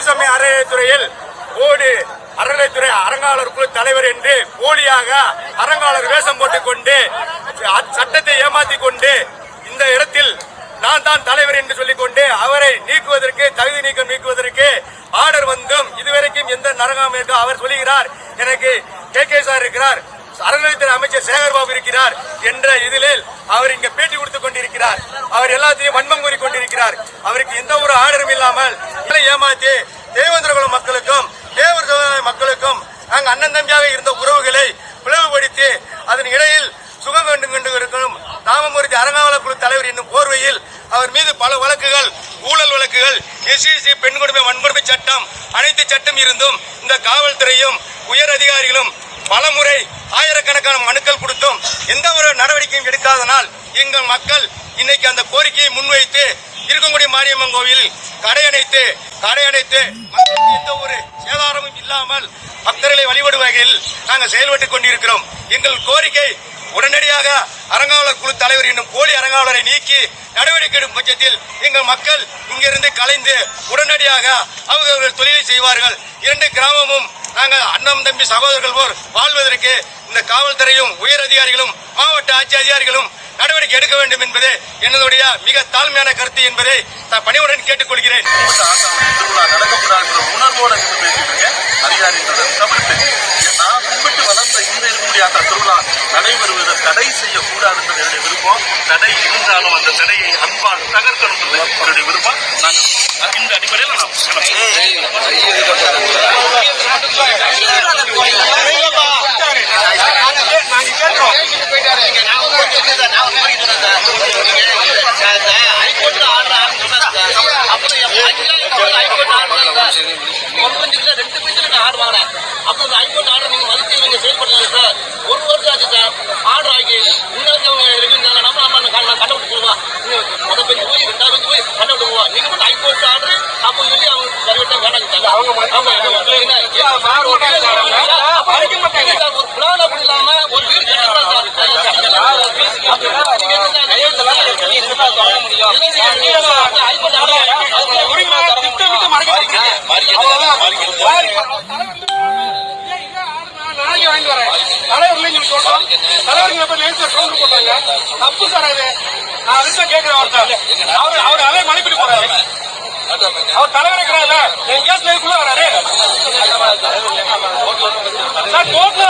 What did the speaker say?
இந்து சமய அறநிலையத்துறையில் ஓடு அறநிலையத்துறை அறங்காவலர் குழு தலைவர் என்று போலியாக அறங்காவலர் வேஷம் போட்டுக் கொண்டு சட்டத்தை ஏமாற்றிக் கொண்டு இந்த இடத்தில் நான் தான் தலைவர் என்று சொல்லிக் கொண்டு அவரை நீக்குவதற்கு தகுதி நீக்கம் நீக்குவதற்கு ஆர்டர் வந்தும் இதுவரைக்கும் எந்த நரகாமல் இருக்கோ அவர் சொல்லுகிறார். எனக்கு கே சார் இருக்கிறார், அறநிலையத்துறை அமைச்சர் சேகர்பாபு இருக்கிறார் என்ற இதில் அவர் இங்க பேட்டி கொடுத்துக் கொண்டிருக்கிறார். அவர் எல்லாத்தையும் வன்மம் கூறி கொண்டிருக்கிறார். அவருக்கு எந்த ஒரு ஆர்டரும் இல்லாமல் ஏமாற்றி தேவேந்திரகுல மக்களுக்கும் தேவர் மக்களுக்கும் நாங்கள் அண்ணன் தம்பியாக இருந்த உறவுகளை பிளவுபடுத்தி அதன் இடையில் சுகம் கண்டு கொண்டு இருக்கும் ராமமூர்த்தி அறங்காவலர் குழு தலைவர் என்னும் போர்வையில் அவர் மீது பல வழக்குகள், ஊழல் வழக்குகள், SCC பெண் கொடுமை வன்கொடுமை சட்டம், அனைத்து சட்டம் இருந்தும் இந்த காவல்துறையும் உயர் அதிகாரிகளும் பலமுறை ஆயிரக்கணக்கான மனுக்கள் கொடுத்தும் எந்த ஒரு நடவடிக்கையும் எடுக்காதனால் எங்கள் மக்கள் இன்னைக்கு அந்த கோரிக்கையை முன்வைத்து இருக்கக்கூடிய மாரியம்மன் கோவில் கடையணைத்து எந்த ஒரு சேதாரமும் இல்லாமல் பக்தர்களை வழிபடும் வகையில் நாங்கள் செயல்பட்டுக் கொண்டிருக்கிறோம். எங்கள் கோரிக்கை உடனடியாக அறங்காவலர் குழு தலைவர் என்னும் போலி அறங்காவலரை நீக்கி நடவடிக்கை எடுக்கும் பட்சத்தில் எங்கள் மக்கள் இங்கிருந்து கலைந்து உடனடியாக அவர்கள் தொழிலை செய்வார்கள். இரண்டு கிராமமும் நாங்கள் அண்ணன் தம்பி சகோதரர்கள் போல் வாழ்வதற்கு இந்த காவல்துறையும் உயர் அதிகாரிகளும் மாவட்ட ஆட்சி அதிகாரிகளும் நடவடிக்கை எடுக்க வேண்டும் என்பது என்னுடைய மிக தாழ்மையான கருத்து என்பதை பணிவுடன் கேட்டுக் கொள்கிறேன். உணர்வோடு அதிகாரிகளுடன் தவிர்த்து நான் கும்பிட்டு வளர்ந்த இந்த இருக்கக்கூடிய அந்த திருவிழா நடைபெறுவதை தடை செய்யக்கூடாது என்பது என்னுடைய விருப்பம். தடை இருந்தாலும் அந்த தடையை அன்பால் தகர்க்கணும் என்னுடைய விருப்பம். நாங்கள் இந்த அடிப்படையில் அப்போ ஹைகோர்ட் ஆர்டர் நீங்க மதிச்சு நீங்க செயல்படுறது சார். 1 வருஷம் ஆச்சு சார் ஆர்டர் ஆகி. உங்களுக்கு நம்ம கண்டவிட்டு போவா அதை பெஞ்சு போய் 2வது போய் கண்டவிட்டு போவா. நீங்க மட்டும் ஹைகோர்ட் ஆர்டர் அப்போ சொல்லி அவங்க சரிவிட்டா வேணாங்க சார். ஒரு பிளான் அப்படி இல்லாம ஒரு வீடு கட்டலாம் தப்பு சார். அது நான் அதுதான் கேட்கிறேன். அவர் அதே மதிப்பீடு போறாரு. அவர் தலைவர் இருக்கிறாரு. கேஸ் லைஃப்ல வராரு சார். கோர்ட்ல